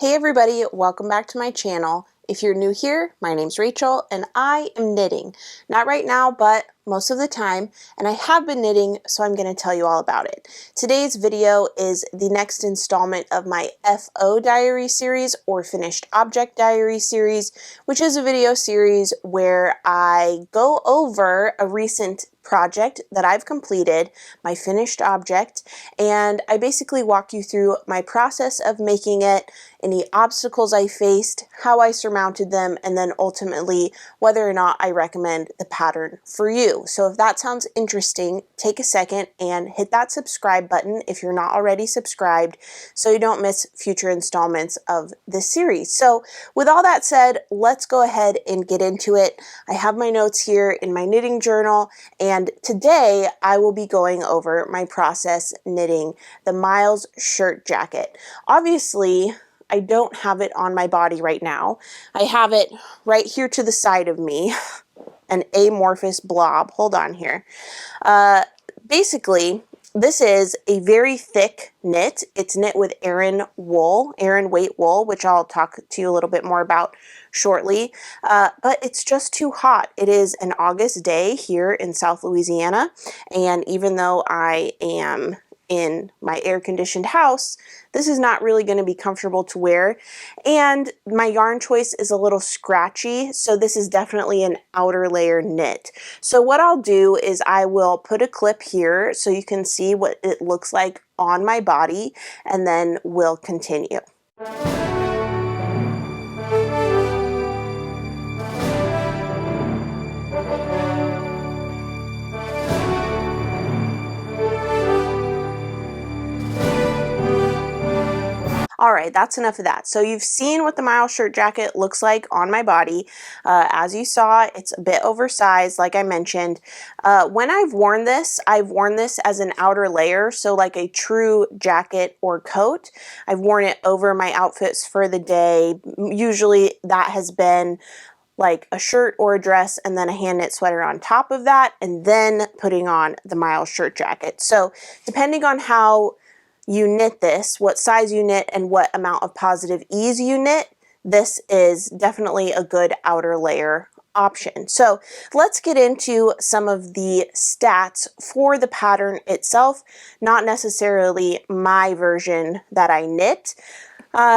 Hey everybody, welcome back to my channel. If you're new here, my name's Rachel and I am knitting. Not right now, but most of the time, and I have been knitting, so I'm going to tell you all about it. Today's video is the next installment of my FO diary series, or Finished Object Diary series, which is a video series where I go over a recent project that I've completed, my finished object, and I basically walk you through my process of making it, any obstacles I faced, how I surmounted them, and then ultimately whether or not I recommend the pattern for you. So if that sounds interesting, take a second and hit that subscribe button if you're not already subscribed so you don't miss future installments of this series. So with all that said, let's go ahead and get into it. I have my notes here in my knitting journal, and today I will be going over my process knitting the Miles shirt jacket. Obviously, I don't have it on my body right now. I have it right here to the side of me, an amorphous blob. Hold on here. Basically, this is a very thick knit. It's knit with Aran wool, Aran weight wool, which I'll talk to you a little bit more about shortly. But it's just too hot. It is an August day here in South Louisiana, and even though I am in my air-conditioned house, this is not really going to be comfortable to wear, and my yarn choice is a little scratchy, so this is definitely an outer layer knit. So what I'll do is I will put a clip here so you can see what it looks like on my body, and then we'll continue. All right, that's enough of that. So you've seen what the Miles shirt jacket looks like on my body. As you saw, it's a bit oversized, like I mentioned. When I've worn this as an outer layer, so like a true jacket or coat. I've worn it over my outfits for the day. Usually that has been like a shirt or a dress and then a hand knit sweater on top of that, and then putting on the Miles shirt jacket. So depending on how you knit this, what size you knit, and what amount of positive ease you knit, this is definitely a good outer layer option. So let's get into some of the stats for the pattern itself, not necessarily my version that I knit.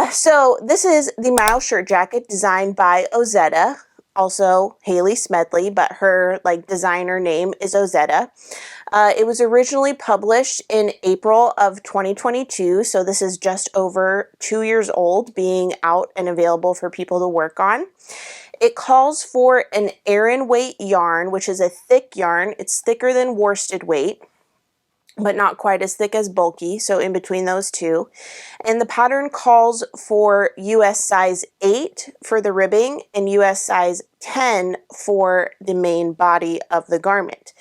So this is the Miles shirt jacket designed by Ozetta, also Hailey Smedley, but her designer name is Ozetta. It was originally published in April of 2022, so this is just over 2 years old, being out and available for people to work on. It calls for an Aran weight yarn, which is a thick yarn. It's thicker than worsted weight, but not quite as thick as bulky, so in between those two. And the pattern calls for US size 8 for the ribbing and US size 10 for the main body of the garment.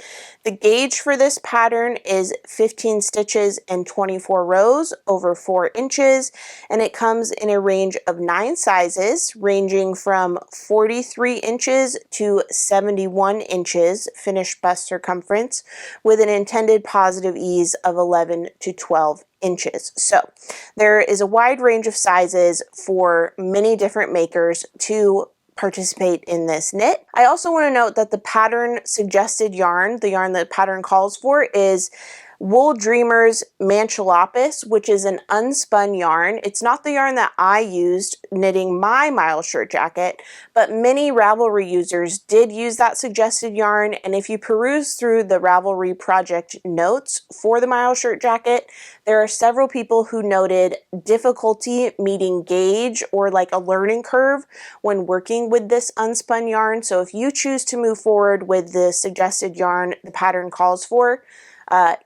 The gauge for this pattern is 15 stitches and 24 rows over 4 inches, and it comes in a range of 9 sizes, ranging from 43 inches to 71 inches finished bust circumference, with an intended positive ease of 11 to 12 inches. So there is a wide range of sizes for many different makers to participate in this knit. I also want to note that the pattern suggested yarn, the yarn the pattern calls for, is Wool Dreamers Manchilopis, which is an unspun yarn. It's not the yarn that I used knitting my Miles shirt jacket, but many Ravelry users did use that suggested yarn, and if you peruse through the Ravelry project notes for the Miles shirt jacket, there are several people who noted difficulty meeting gauge or like a learning curve when working with this unspun yarn. So if you choose to move forward with the suggested yarn the pattern calls for,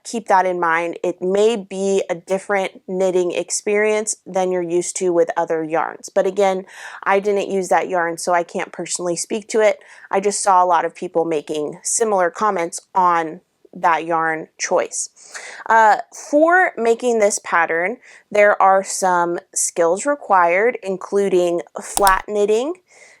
keep that in mind. It may be a different knitting experience than you're used to with other yarns. But again, I didn't use that yarn, so I can't personally speak to it. I just saw a lot of people making similar comments on that yarn choice. For making this pattern, there are some skills required, including flat knitting,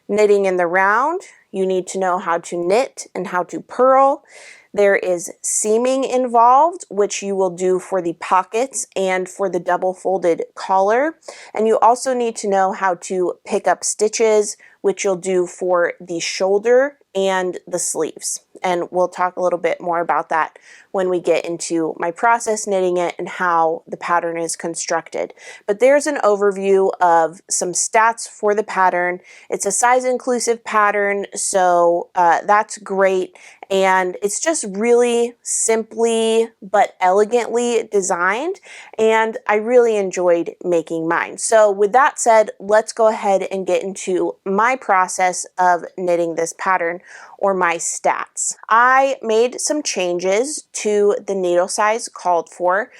knitting in the round, You need to know how to knit and how to purl. There is seaming involved, which you will do for the pockets and for the double folded collar. And you also need to know how to pick up stitches, which you'll do for the shoulder and the sleeves. And we'll talk a little bit more about that when we get into my process knitting it and how the pattern is constructed. But there's an overview of some stats for the pattern. It's a size inclusive pattern, so that's great. And it's just really simply but elegantly designed, and I really enjoyed making mine. So with that said, let's go ahead and get into my process of knitting this pattern, or my stats. I made some changes to the needle size called for,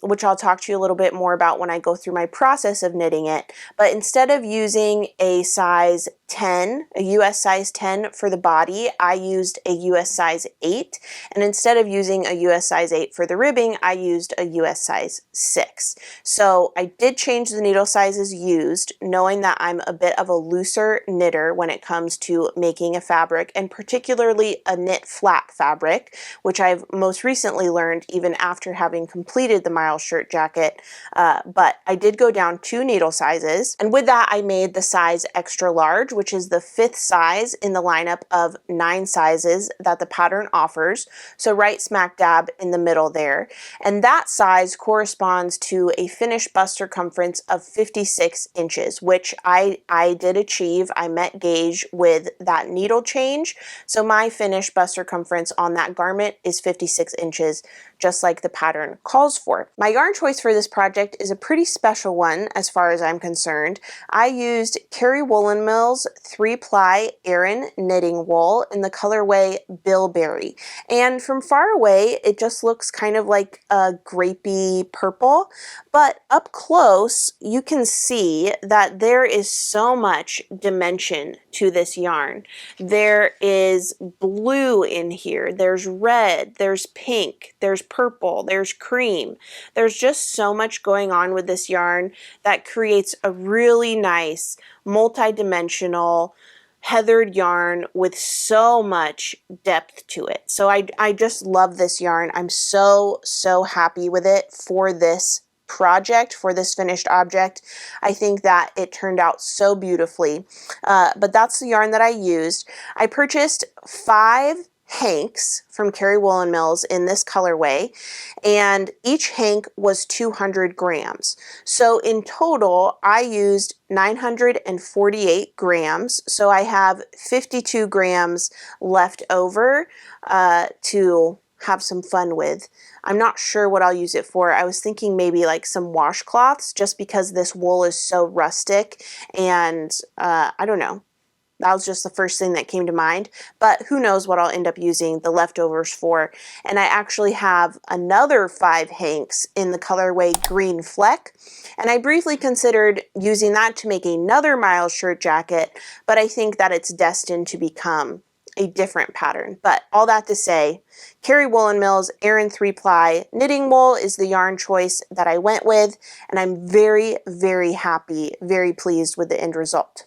which I'll talk to you a little bit more about when I go through my process of knitting it. But instead of using a size 10, a US size 10 for the body, I used a US size 8. And instead of using a US size 8 for the ribbing, I used a US size 6. So I did change the needle sizes used, knowing that I'm a bit of a looser knitter when it comes to making a fabric, and particularly a knit flat fabric, which I've most recently learned even after having completed the Miles shirt jacket. But I did go down 2 needle sizes, and with that I made the size extra large, which is the 5th size in the lineup of 9 sizes that the pattern offers. So right smack dab in the middle there. And that size corresponds to a finished bust circumference of 56 inches, which I did achieve. I met gauge with that needle change. So my finished bust circumference on that garment is 56 inches, just like the pattern calls for. My yarn choice for this project is a pretty special one as far as I'm concerned. I used Kerry Woollen Mills 3-ply Aran knitting wool in the colorway Bilberry. And from far away, it just looks kind of like a grapey purple, but up close, you can see that there is so much dimension to this yarn. There is blue in here, there's red, there's pink, there's purple, there's cream. There's just so much going on with this yarn that creates a really nice multi-dimensional heathered yarn with so much depth to it. So I just love this yarn. I'm so happy with it for this project, for this finished object. I think that it turned out so beautifully. But that's the yarn that I used. I purchased 5 hanks from Kerry Woollen Mills in this colorway, and each hank was 200 grams. So in total, I used 948 grams. So I have 52 grams left over to have some fun with. I'm not sure what I'll use it for. I was thinking maybe like some washcloths, just because this wool is so rustic, and I don't know. That was just the first thing that came to mind, but who knows what I'll end up using the leftovers for. And I actually have another 5 hanks in the colorway Green Fleck, and I briefly considered using that to make another Miles shirt jacket, but I think that it's destined to become a different pattern. But all that to say, Kerry Woollen Mills Aran 3-ply knitting wool is the yarn choice that I went with, and I'm very happy, very pleased with the end result.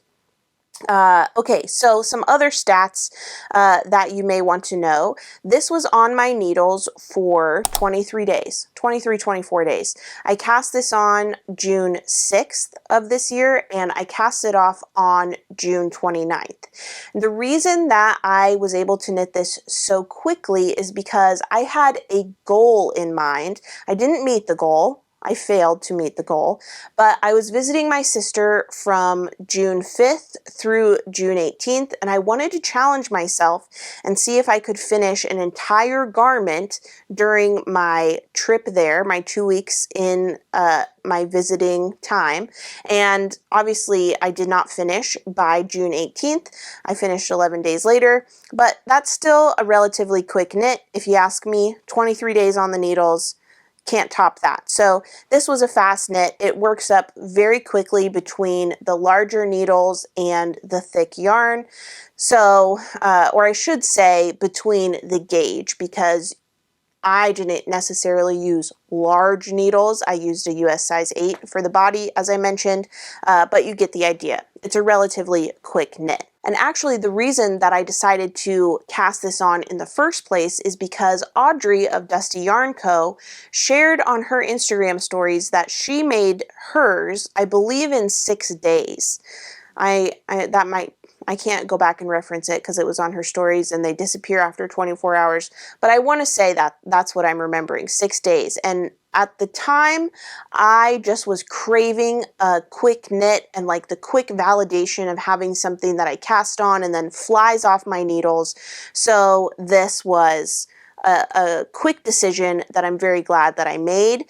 Okay, so some other stats that you may want to know. This was on my needles for 23 days, 24 days. I cast this on June 6th of this year, and I cast it off on June 29th. The reason that I was able to knit this so quickly is because I had a goal in mind. I didn't meet the goal. I failed to meet the goal, but I was visiting my sister from June 5th through June 18th, and I wanted to challenge myself and see if I could finish an entire garment during my trip there, my 2 weeks in my visiting time. And obviously I did not finish by June 18th. I finished 11 days later, but that's still a relatively quick knit. If you ask me, 23 days on the needles, can't top that. So this was a fast knit. It works up very quickly between the larger needles and the thick yarn. So, or I should say between the gauge, because I didn't necessarily use large needles. I used a US size 8 for the body, as I mentioned, but you get the idea. It's a relatively quick knit. And actually the reason that I decided to cast this on in the first place is because Audrey of Dusty Yarn Co. shared on her Instagram stories that she made hers, I believe, in 6 days. I can't go back and reference it because it was on her stories and they disappear after 24 hours. But I want to say that that's what I'm remembering, 6 days. And at the time, I just was craving a quick knit and like the quick validation of having something that I cast on and then flies off my needles. So this was a quick decision that I'm very glad that I made.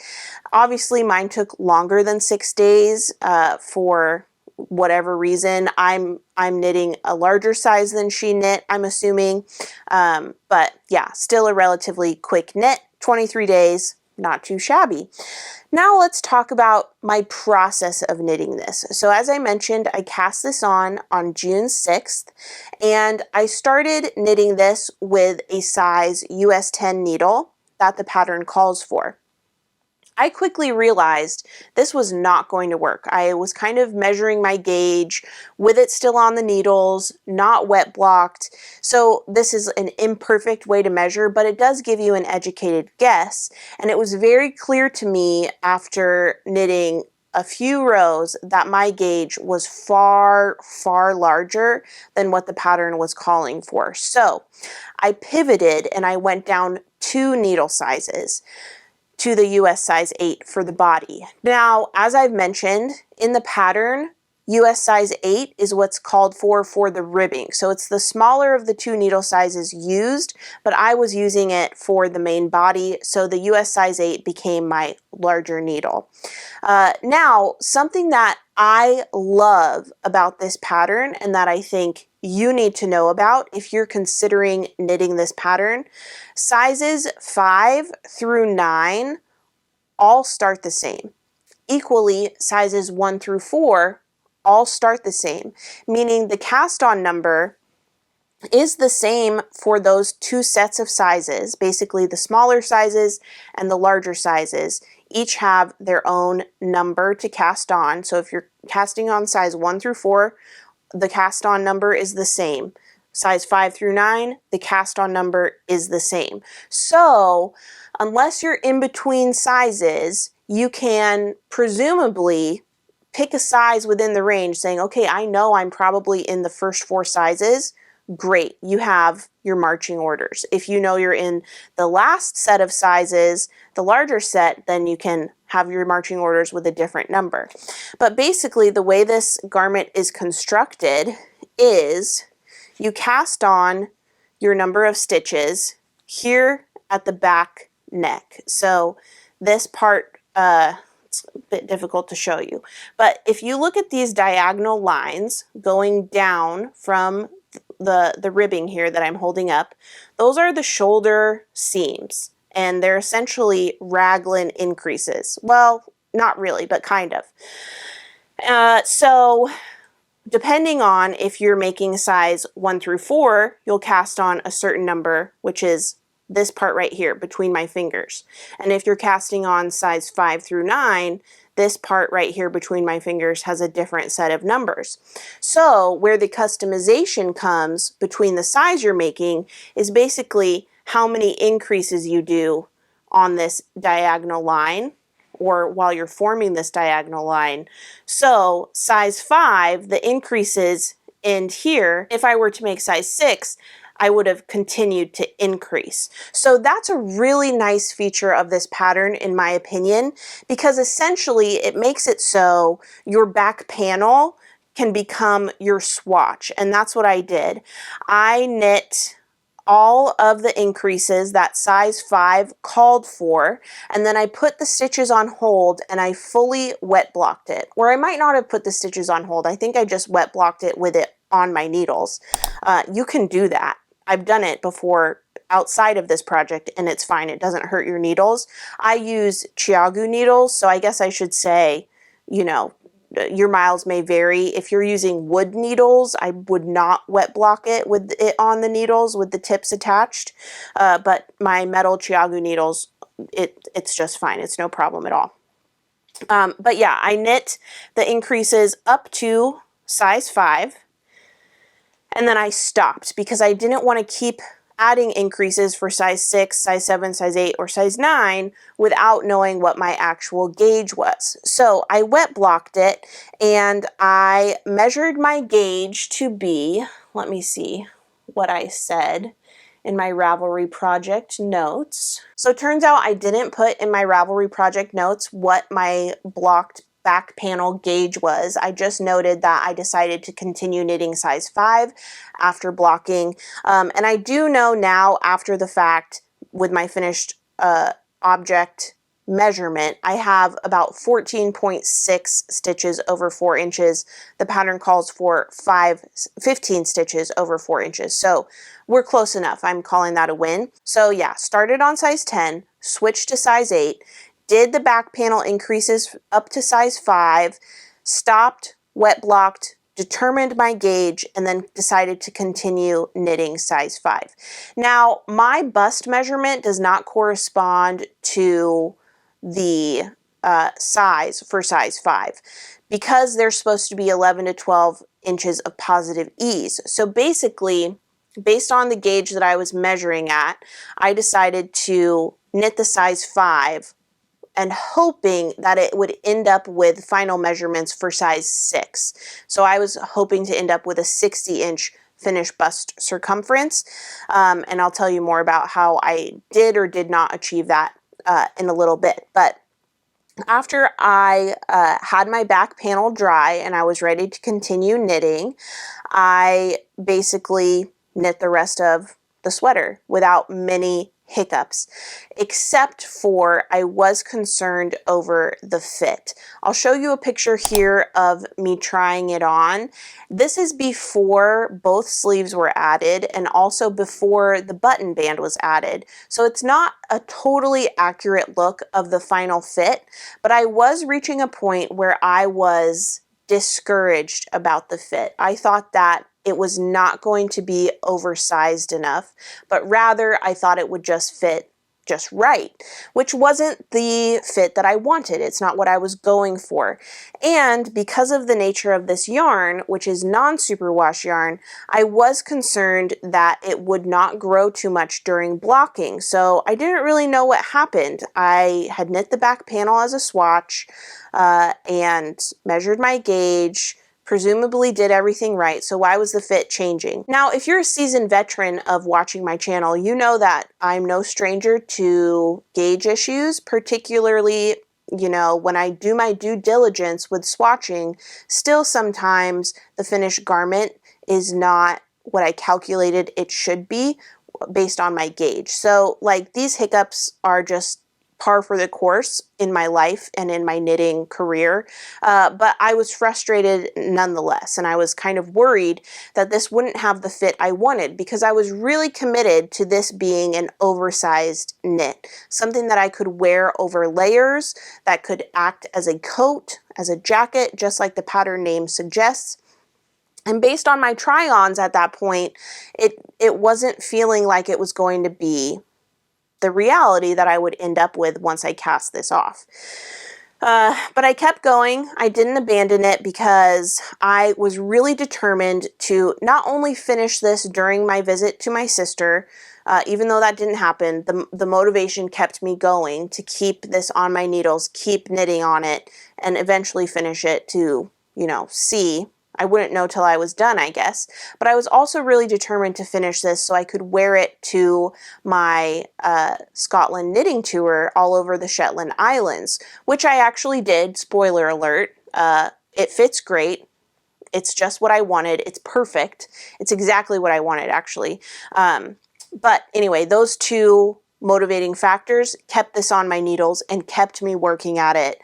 Obviously, mine took longer than 6 days for whatever reason. I'm knitting a larger size than she knit, I'm assuming. But yeah, still a relatively quick knit, 23 days, not too shabby. Now let's talk about my process of knitting this. So as I mentioned, I cast this on June 6th, and I started knitting this with a size US 10 needle that the pattern calls for. I quickly realized this was not going to work. I was kind of measuring my gauge with it still on the needles, not wet blocked. So this is an imperfect way to measure, but it does give you an educated guess. And it was very clear to me after knitting a few rows that my gauge was far, far larger than what the pattern was calling for. So I pivoted and I went down 2 needle sizes to the US size 8 for the body. Now, as I've mentioned, in the pattern, US size 8 is what's called for the ribbing. So it's the smaller of the 2 needle sizes used, but I was using it for the main body, so the US size 8 became my larger needle. Now, something that I love about this pattern and that I think you need to know about if you're considering knitting this pattern, sizes 5 through 9 all start the same. Equally, sizes 1 through 4 all start the same, meaning the cast on number is the same for those 2 sets of sizes. Basically, the smaller sizes and the larger sizes each have their own number to cast on. So if you're casting on size 1 through 4, the cast on number is the same. Size 5 through 9, the cast on number is the same. So unless you're in between sizes, you can presumably pick a size within the range saying, okay, I know I'm probably in the first 4 sizes. Great, you have your marching orders. If you know you're in the last set of sizes, the larger set, then you can have your marching orders with a different number. But basically, the way this garment is constructed is you cast on your number of stitches here at the back neck. So this part, it's a bit difficult to show you. But if you look at these diagonal lines going down from the ribbing here that I'm holding up, those are the shoulder seams, and they're essentially raglan increases. Well, not really, but kind of. So depending on if you're making size 1 through 4, you'll cast on a certain number, which is this part right here between my fingers. And if you're casting on size 5 through 9, this part right here between my fingers has a different set of numbers. So where the customization comes between the size you're making is basically how many increases you do on this diagonal line, or while you're forming this diagonal line. So size 5, the increases end here. If I were to make size 6, I would have continued to increase. So that's a really nice feature of this pattern, in my opinion, because essentially it makes it so your back panel can become your swatch. And that's what I did. I knit all of the increases that size 5 called for, and then I put the stitches on hold and I fully wet blocked it. Or I might not have put the stitches on hold. I think I just wet blocked it with it on my needles. You can do that. I've done it before outside of this project and it's fine. It doesn't hurt your needles. I use Chiagu needles, so I guess I should say, you know, your miles may vary. If you're using wood needles, I would not wet block it with it on the needles with the tips attached. But my metal Chiagu needles, it's just fine. It's no problem at all. But yeah, I knit the increases up to size 5. And then I stopped because I didn't want to keep adding increases for size 6, size 7, size 8, or size 9 without knowing what my actual gauge was. So I wet blocked it and I measured my gauge to be, let me see what I said in my Ravelry project notes. So it turns out I didn't put in my Ravelry project notes what my blocked back panel gauge was. I just noted that I decided to continue knitting size 5 after blocking. And I do know now after the fact with my finished object measurement, I have about 14.6 stitches over 4 inches. The pattern calls for 15 stitches over 4 inches. So we're close enough. I'm calling that a win. So yeah, started on size 10, switched to size 8, did the back panel increases up to size 5, stopped, wet blocked, determined my gauge, and then decided to continue knitting size 5. Now, my bust measurement does not correspond to the size for size 5 because there's supposed to be 11 to 12 inches of positive ease. So basically, based on the gauge that I was measuring at, I decided to knit the size 5 and hoping that it would end up with final measurements for size 6. So I was hoping to end up with a 60-inch finished bust circumference, and I'll tell you more about how I did or did not achieve that in a little bit. But after I had my back panel dry and I was ready to continue knitting, I basically knit the rest of the sweater without many hiccups, except for I was concerned over the fit. I'll show you a picture here of me trying it on. This is before both sleeves were added and also before the button band was added. So it's not a totally accurate look of the final fit, but I was reaching a point where I was discouraged about the fit. I thought that it was not going to be oversized enough, but rather I thought it would just fit just right, which wasn't the fit that I wanted. It's not what I was going for. And because of the nature of this yarn, which is non-superwash yarn, I was concerned that it would not grow too much during blocking. So I didn't really know what happened. I had knit the back panel as a swatch and measured my gauge, presumably did everything right, so why was the fit changing? Now, if you're a seasoned veteran of watching my channel, you know that I'm no stranger to gauge issues, particularly, you know, when I do my due diligence with swatching, still sometimes the finished garment is not what I calculated it should be based on my gauge. So, like, these hiccups are just par for the course in my life and in my knitting career, but I was frustrated nonetheless, and I was kind of worried that this wouldn't have the fit I wanted because I was really committed to this being an oversized knit, something that I could wear over layers, that could act as a coat, as a jacket, just like the pattern name suggests. And based on my try-ons at that point, it wasn't feeling like it was going to be the reality that I would end up with once I cast this off. But I kept going. I didn't abandon it because I was really determined to not only finish this during my visit to my sister, even though that didn't happen, the motivation kept me going to keep this on my needles, keep knitting on it, and eventually finish it to, you know, see. I wouldn't know till I was done, I guess. But I was also really determined to finish this so I could wear it to my Scotland knitting tour all over the Shetland Islands, which I actually did. Spoiler alert. It fits great. It's just what I wanted. It's perfect. It's exactly what I wanted, actually. But anyway, those two motivating factors kept this on my needles and kept me working at it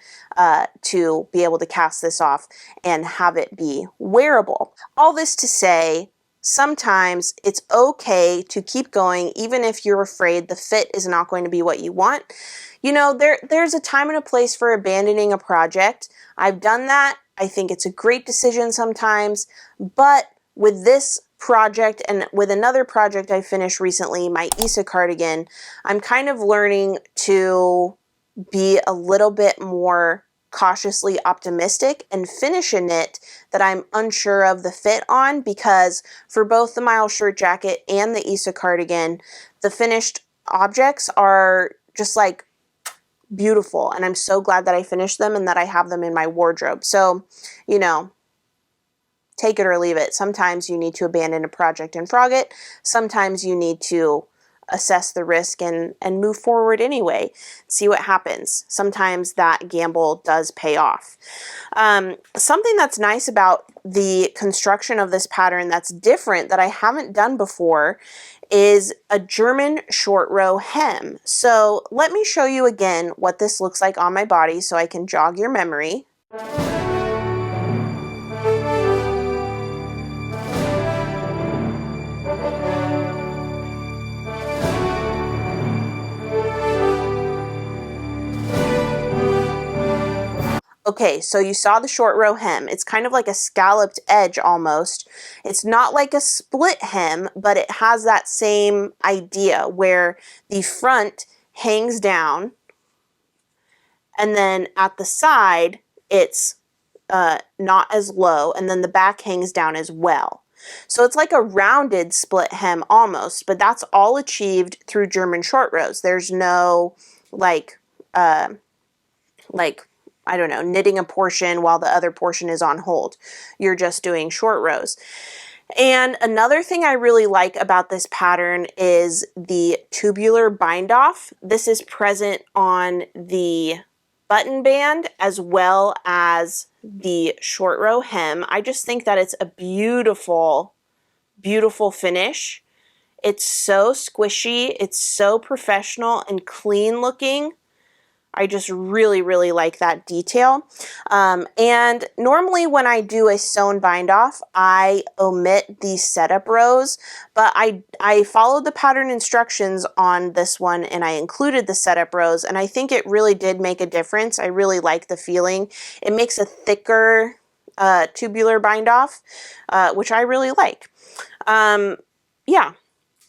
to be able to cast this off and have it be wearable. All this to say, sometimes it's okay to keep going even if you're afraid the fit is not going to be what you want. You know, there's a time and a place for abandoning a project. I've done that. I think it's a great decision sometimes, but with this project and with another project I finished recently, my Isa cardigan, I'm kind of learning to be a little bit more cautiously optimistic and finish a knit that I'm unsure of the fit on, because for both the Miles shirt jacket and the Isa cardigan, the finished objects are just like beautiful, and I'm so glad that I finished them and that I have them in my wardrobe. So, you know, take it or leave it. Sometimes you need to abandon a project and frog it. Sometimes you need to assess the risk and move forward anyway, see what happens. Sometimes that gamble does pay off. Something that's nice about the construction of this pattern that's different, that I haven't done before, is a German short row hem. So let me show you again what this looks like on my body so I can jog your memory. Okay, so you saw the short row hem. It's kind of like a scalloped edge almost. It's not like a split hem, but it has that same idea where the front hangs down and then at the side it's not as low, and then the back hangs down as well. So it's like a rounded split hem almost, but that's all achieved through German short rows. There's no like I don't know, knitting a portion while the other portion is on hold. You're just doing short rows. And another thing I really like about this pattern is the tubular bind off. This is present on the button band as well as the short row hem. I just think that it's a beautiful, beautiful finish. It's so squishy, it's so professional and clean looking. I just really, really like that detail. And normally when I do a sewn bind off, I omit the setup rows, but I followed the pattern instructions on this one and I included the setup rows, and I think it really did make a difference. I really like the feeling. It makes a thicker tubular bind off, which I really like. Yeah.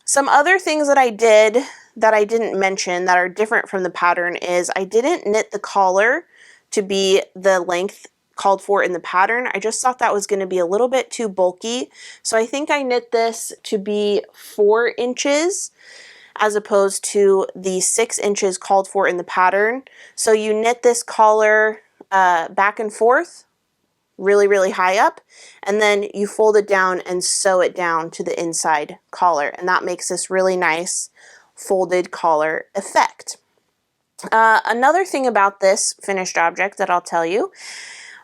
Some other things that I did that I didn't mention that are different from the pattern is I didn't knit the collar to be the length called for in the pattern. I just thought that was going to be a little bit too bulky. So I think I knit this to be 4 inches as opposed to the 6 inches called for in the pattern. So you knit this collar back and forth really, really high up, and then you fold it down and sew it down to the inside collar, and that makes this really nice folded collar effect. Another thing about this finished object that I'll tell you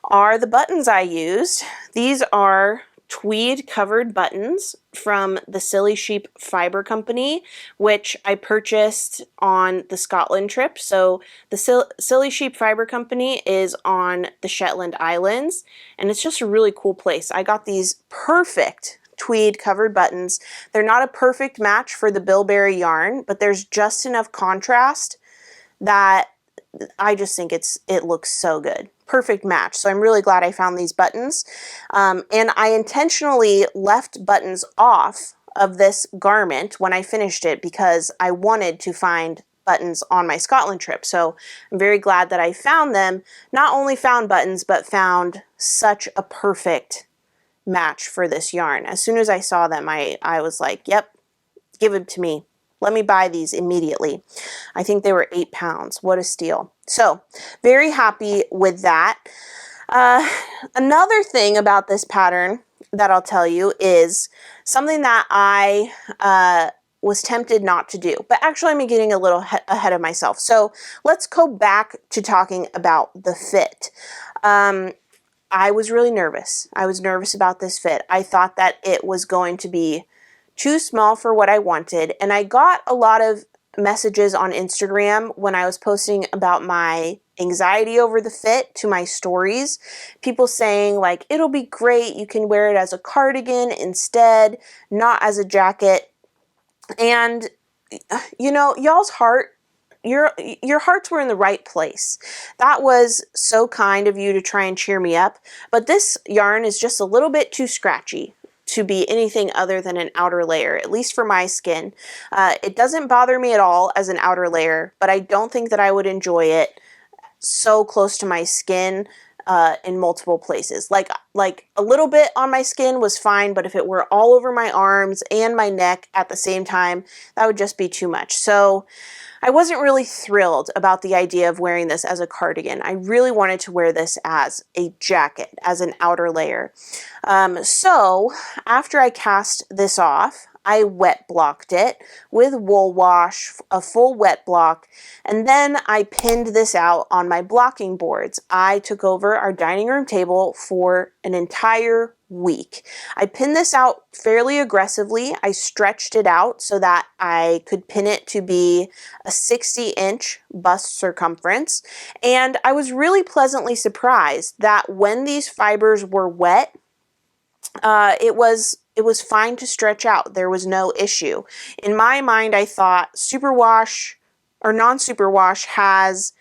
are the buttons I used. These are tweed covered buttons from the Silly Sheep Fiber Company, which I purchased on the Scotland trip. So the Silly Sheep Fiber Company is on the Shetland Islands, and it's just a really cool place. I got these perfect tweed covered buttons. They're not a perfect match for the Bilberry yarn, but there's just enough contrast that I just think it looks so good. Perfect match. So I'm really glad I found these buttons. And I intentionally left buttons off of this garment when I finished it because I wanted to find buttons on my Scotland trip. So I'm very glad that I found them. Not only found buttons, but found such a perfect match for this yarn. As soon as I saw them, I was like, yep, give them to me. Let me buy these immediately. I think they were £8. What a steal. So very happy with that. Another thing about this pattern that I'll tell you is something that I was tempted not to do, but actually I'm getting a little ahead of myself. So let's go back to talking about the fit. I was really nervous. I was nervous about this fit. I thought that it was going to be too small for what I wanted, and I got a lot of messages on Instagram when I was posting about my anxiety over the fit to my stories. People saying like, it'll be great, you can wear it as a cardigan instead, not as a jacket. And you know, y'all's heart, your hearts were in the right place. That was so kind of you to try and cheer me up, but this yarn is just a little bit too scratchy to be anything other than an outer layer, at least for my skin. It doesn't bother me at all as an outer layer, but I don't think that I would enjoy it so close to my skin in multiple places. Like a little bit on my skin was fine, but if it were all over my arms and my neck at the same time, that would just be too much. So I wasn't really thrilled about the idea of wearing this as a cardigan. I really wanted to wear this as a jacket, as an outer layer. So after I cast this off, I wet blocked it with wool wash, a full wet block, and then I pinned this out on my blocking boards. I took over our dining room table for an entire week. I pinned this out fairly aggressively. I stretched it out so that I could pin it to be a 60-inch bust circumference, and I was really pleasantly surprised that when these fibers were wet, it was fine to stretch out. There was no issue. In my mind, I thought superwash or non-superwash has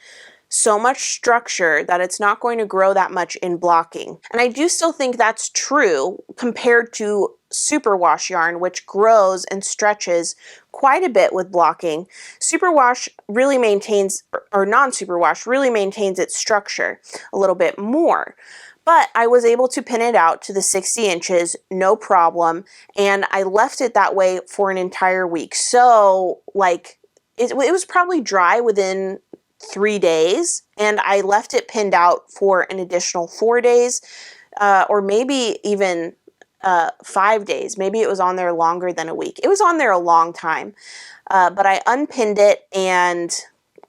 so much structure that it's not going to grow that much in blocking. And I do still think that's true compared to superwash yarn, which grows and stretches quite a bit with blocking. Superwash really maintains, or non-superwash really maintains its structure a little bit more. But I was able to pin it out to the 60 inches, no problem, and I left it that way for an entire week. So, like, it was probably dry within 3 days, and I left it pinned out for an additional 4 days, or maybe even 5 days. Maybe it was on there longer than a week. It was on there a long time, but I unpinned it, and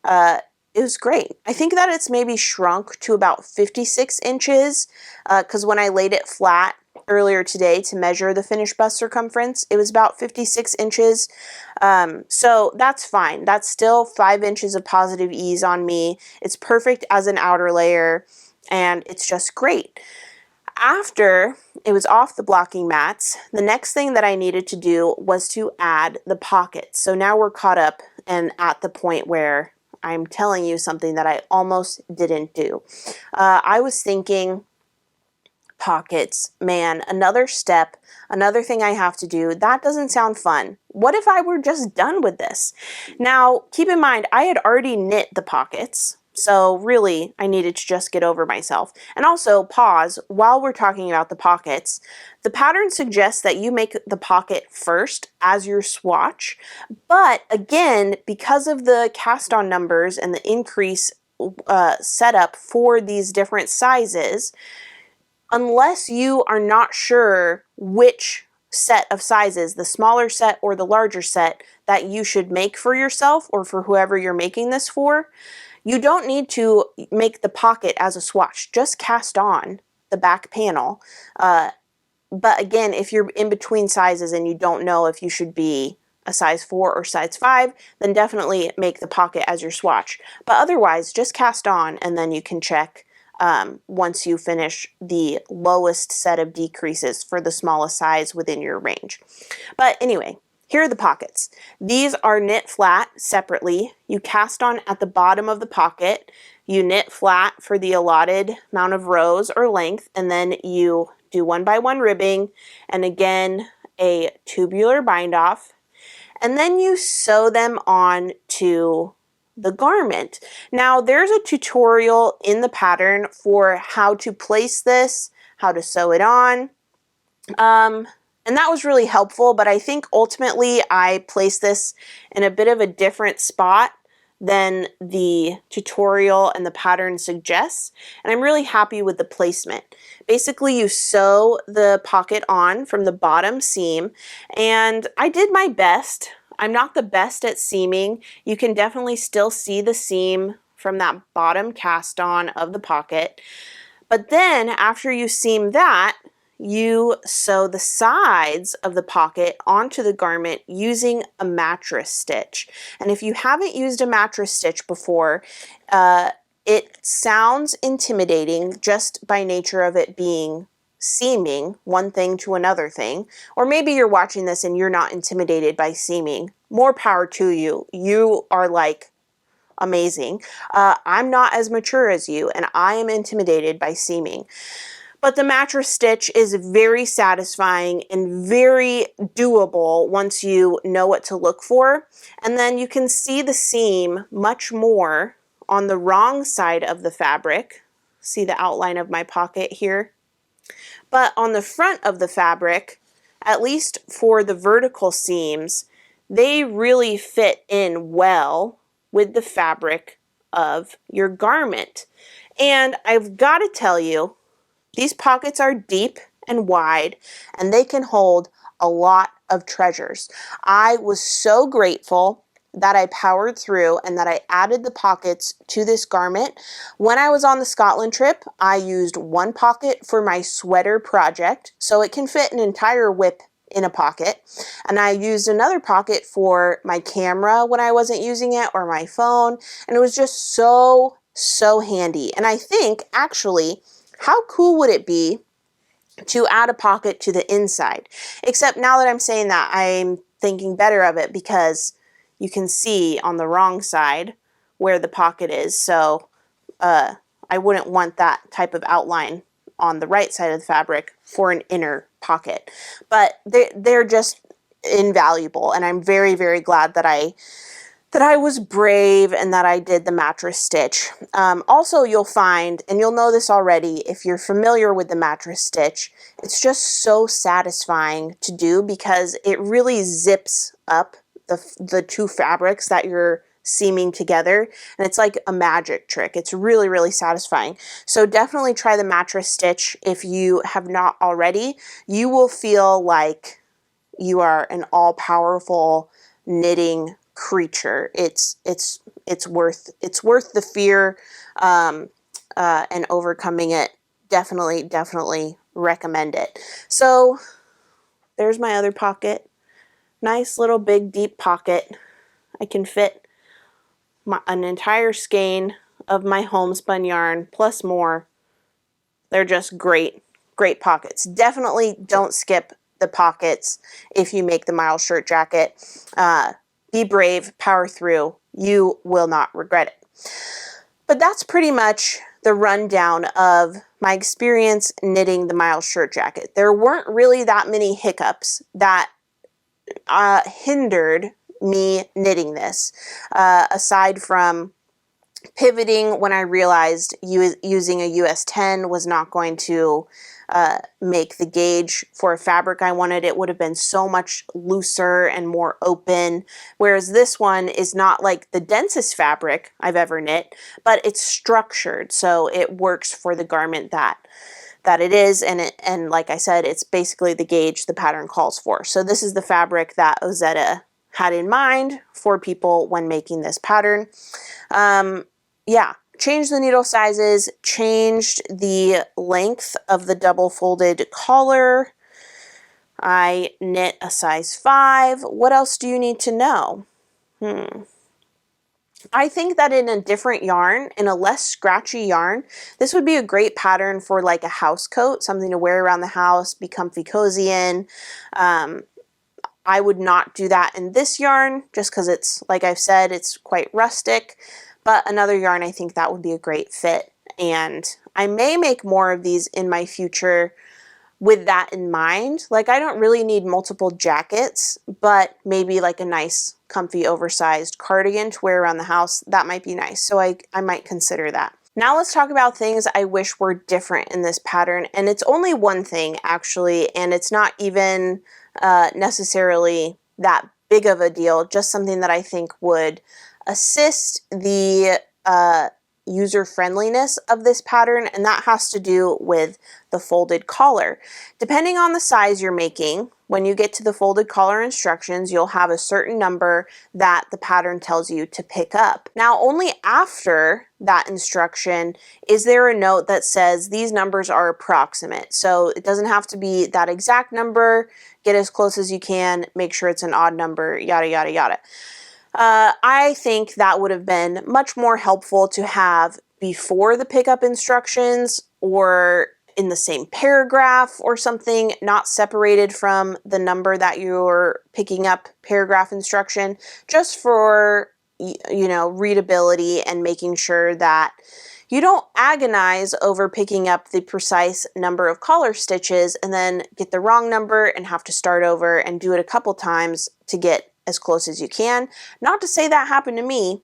it was great. I think that it's maybe shrunk to about 56 inches because when I laid it flat earlier today to measure the finished bust circumference, it was about 56 inches. So that's fine. That's still 5 inches of positive ease on me. It's perfect as an outer layer, and it's just great. After it was off the blocking mats, the next thing that I needed to do was to add the pockets. So now we're caught up and at the point where I'm telling you something that I almost didn't do. I was thinking, pockets, man, another step, another thing I have to do. That doesn't sound fun. What if I were just done with this? Now, keep in mind, I had already knit the pockets, so really I needed to just get over myself. And also, pause, while we're talking about the pockets, the pattern suggests that you make the pocket first as your swatch, but again, because of the cast on numbers and the increase setup for these different sizes, unless you are not sure which set of sizes, the smaller set or the larger set, that you should make for yourself or for whoever you're making this for, you don't need to make the pocket as a swatch. Just cast on the back panel. But again, if you're in between sizes and you don't know if you should be a size 4 or size 5, then definitely make the pocket as your swatch. But otherwise, just cast on and then you can check once you finish the lowest set of decreases for the smallest size within your range. But anyway, here are the pockets. These are knit flat separately. You cast on at the bottom of the pocket, you knit flat for the allotted amount of rows or length, and then you do 1x1 ribbing, and again a tubular bind off, and then you sew them on to the garment. Now there's a tutorial in the pattern for how to place this, how to sew it on, and that was really helpful, but I think ultimately I placed this in a bit of a different spot than the tutorial and the pattern suggests, and I'm really happy with the placement. Basically, you sew the pocket on from the bottom seam, and I did my best. I'm not the best at seaming. You can definitely still see the seam from that bottom cast on of the pocket, but then after you seam that, you sew the sides of the pocket onto the garment using a mattress stitch. And if you haven't used a mattress stitch before, it sounds intimidating just by nature of it being seaming one thing to another thing. Or maybe you're watching this and you're not intimidated by seaming. More power to you. You are like amazing. I'm not as mature as you, and I am intimidated by seaming. But the mattress stitch is very satisfying and very doable once you know what to look for. And then you can see the seam much more on the wrong side of the fabric. See the outline of my pocket here? But on the front of the fabric, at least for the vertical seams, they really fit in well with the fabric of your garment. And I've got to tell you, these pockets are deep and wide, and they can hold a lot of treasures. I was so grateful that I powered through and that I added the pockets to this garment. When I was on the Scotland trip, I used one pocket for my sweater project, so it can fit an entire whip in a pocket. And I used another pocket for my camera when I wasn't using it, or my phone, and it was just so handy. And I think, actually, how cool would it be to add a pocket to the inside? Except now that I'm saying that, I'm thinking better of it, because you can see on the wrong side where the pocket is. So I wouldn't want that type of outline on the right side of the fabric for an inner pocket. But they're just invaluable, and I'm very, very glad that I was brave and that I did the mattress stitch. Also, you'll find, and you'll know this already if you're familiar with the mattress stitch, it's just so satisfying to do because it really zips up the two fabrics that you're seaming together, and it's like a magic trick. It's really, really satisfying. So definitely try the mattress stitch if you have not already. You will feel like you are an all-powerful knitting creature. It's worth the fear and overcoming it. Definitely recommend it. So there's my other pocket. Nice little big deep pocket. I can fit an entire skein of my homespun yarn plus more. They're just great pockets. Definitely don't skip the pockets if you make the Miles shirt jacket. Be brave, power through. You will not regret it. But that's pretty much the rundown of my experience knitting the Miles shirt jacket. There weren't really that many hiccups that hindered me knitting this, aside from pivoting when I realized using a US 10 was not going to make the gauge for a fabric I wanted. It would have been so much looser and more open, whereas this one is not like the densest fabric I've ever knit, but it's structured, so it works for the garment that it is, and like I said, it's basically the gauge the pattern calls for. So this is the fabric that Ozetta had in mind for people when making this pattern. Yeah, changed the needle sizes, changed the length of the double folded collar. I knit a size 5. What else do you need to know? I think that in a different yarn, in a less scratchy yarn, this would be a great pattern for like a house coat, something to wear around the house, be comfy cozy in. I would not do that in this yarn just because it's, like I've said, it's quite rustic. But another yarn, I think that would be a great fit. And I may make more of these in my future with that in mind. Like, I don't really need multiple jackets, but maybe like a nice comfy oversized cardigan to wear around the house. That might be nice. So I might consider that. Now let's talk about things I wish were different in this pattern. And it's only one thing actually, and it's not even necessarily that big of a deal, just something that I think would assist the user friendliness of this pattern, and that has to do with the folded collar. Depending on the size you're making, when you get to the folded collar instructions, you'll have a certain number that the pattern tells you to pick up. Now, only after that instruction is there a note that says these numbers are approximate. So it doesn't have to be that exact number. Get as close as you can, make sure it's an odd number, yada, yada, yada. I think that would have been much more helpful to have before the pickup instructions, or in the same paragraph or something, not separated from the number that you're picking up paragraph instruction, just for, you know, readability and making sure that you don't agonize over picking up the precise number of collar stitches and then get the wrong number and have to start over and do it a couple times to get as close as you can. Not to say that happened to me.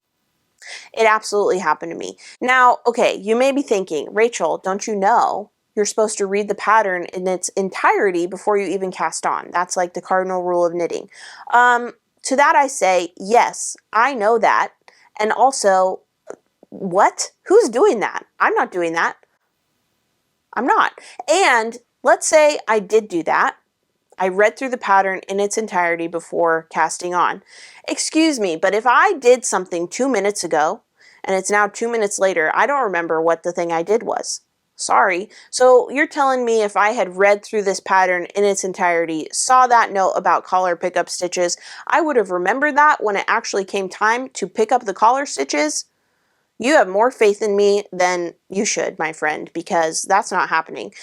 It absolutely happened to me. Now, okay, you may be thinking, Rachel, don't you know you're supposed to read the pattern in its entirety before you even cast on? That's like the cardinal rule of knitting. To that I say, yes, I know that. And also, what? Who's doing that? I'm not doing that. I'm not. And let's say I did do that. I read through the pattern in its entirety before casting on. Excuse me, but if I did something 2 minutes ago and it's now 2 minutes later, I don't remember what the thing I did was. Sorry. So you're telling me if I had read through this pattern in its entirety, saw that note about collar pickup stitches, I would have remembered that when it actually came time to pick up the collar stitches? You have more faith in me than you should, my friend, because that's not happening.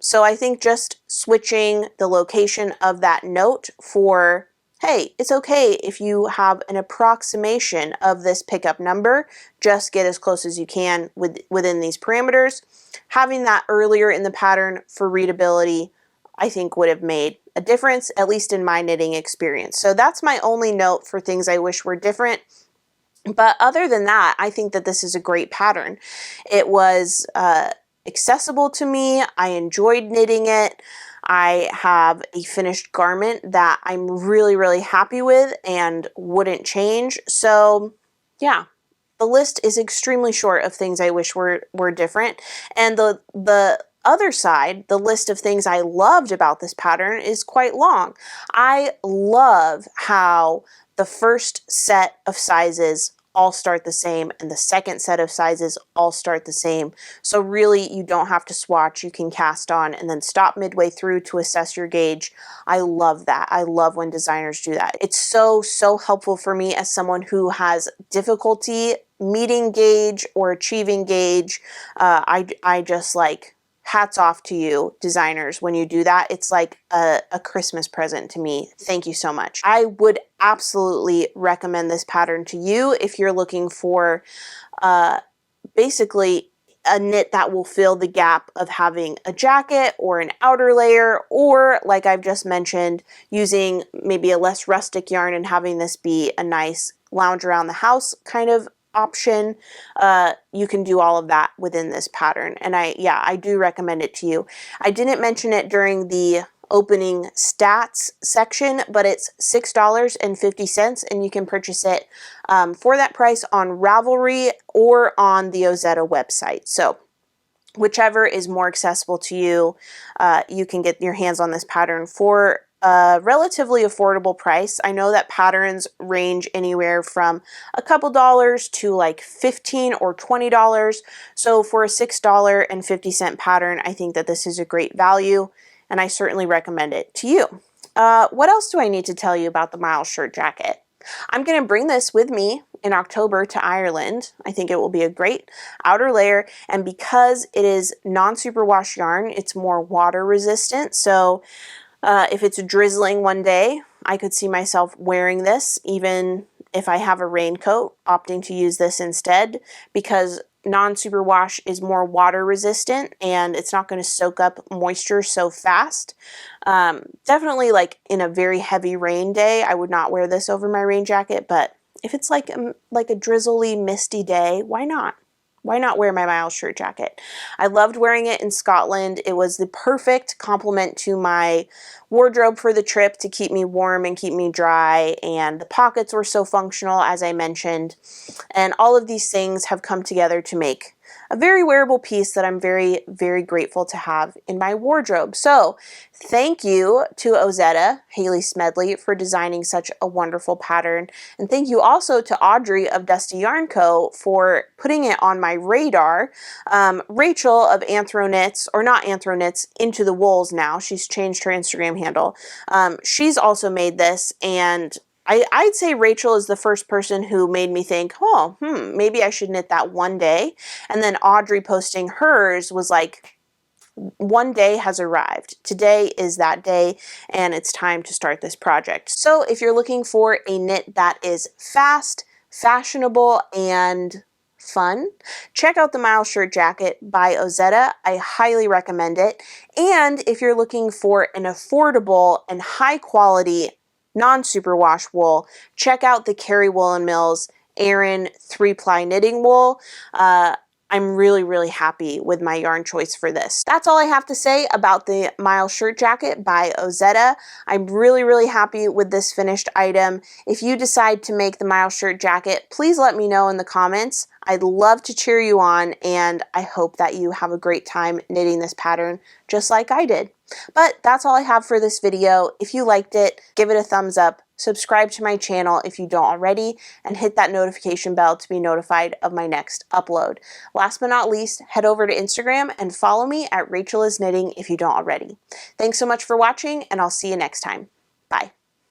So I think just switching the location of that note for, hey, it's okay if you have an approximation of this pickup number, just get as close as you can within these parameters. Having that earlier in the pattern for readability, I think would have made a difference, at least in my knitting experience. So that's my only note for things I wish were different. But other than that, I think that this is a great pattern. It was accessible to me. I enjoyed knitting it. I have a finished garment that I'm really, really happy with and wouldn't change. So yeah, the list is extremely short of things I wish were different. And the other side, the list of things I loved about this pattern is quite long. I love how the first set of sizes all start the same and the second set of sizes all start the same. So really you don't have to swatch, you can cast on and then stop midway through to assess your gauge. I love that. I love when designers do that. It's so helpful for me as someone who has difficulty meeting gauge or achieving gauge. I just like, hats off to you designers when you do that. It's like a Christmas present to me. Thank you so much. I would absolutely recommend this pattern to you if you're looking for basically a knit that will fill the gap of having a jacket or an outer layer, or like I've just mentioned, using maybe a less rustic yarn and having this be a nice lounge around the house kind of option. You can do all of that within this pattern, and I do recommend it to you. I didn't mention it during the opening stats section, but it's $6.50 and you can purchase it for that price on Ravelry or on the Ozetta website. So whichever is more accessible to you, you can get your hands on this pattern for a relatively affordable price. I know that patterns range anywhere from a couple dollars to like $15 or $20. So for a $6.50 pattern, I think that this is a great value and I certainly recommend it to you. What else do I need to tell you about the Miles shirt jacket? I'm going to bring this with me in October to Ireland. I think it will be a great outer layer, and because it is non-superwash yarn, it's more water resistant. So if it's drizzling one day, I could see myself wearing this, even if I have a raincoat, opting to use this instead, because non-superwash is more water resistant and it's not going to soak up moisture so fast. Definitely like in a very heavy rain day, I would not wear this over my rain jacket, but if it's like a drizzly, misty day, why not? Why not wear my Miles shirt jacket? I loved wearing it in Scotland. It was the perfect complement to my wardrobe for the trip to keep me warm and keep me dry, and the pockets were so functional, as I mentioned, and all of these things have come together to make a very wearable piece that I'm very, very grateful to have in my wardrobe. So thank you to Ozetta, Hailey Smedley, for designing such a wonderful pattern. And thank you also to Audrey of Dusty Yarn Co. for putting it on my radar. Rachel of Anthro Knits, or not Anthro Knits, Into the Wools now. She's changed her Instagram handle. She's also made this, and I'd say Rachel is the first person who made me think, oh, maybe I should knit that one day. And then Audrey posting hers was like, one day has arrived. Today is that day, and it's time to start this project. So if you're looking for a knit that is fast, fashionable, and fun, check out the Miles shirt jacket by Ozetta. I highly recommend it. And if you're looking for an affordable and high quality non-superwash wool, check out the Kerry Woolen Mills Aran 3-ply knitting wool. I'm really, really happy with my yarn choice for this. That's all I have to say about the Mile Shirt Jacket by Ozetta. I'm really, really happy with this finished item. If you decide to make the Mile Shirt Jacket, please let me know in the comments. I'd love to cheer you on, and I hope that you have a great time knitting this pattern just like I did. But that's all I have for this video. If you liked it, give it a thumbs up, subscribe to my channel if you don't already, and hit that notification bell to be notified of my next upload. Last but not least, head over to Instagram and follow me at Rachel is Knitting if you don't already. Thanks so much for watching, and I'll see you next time. Bye.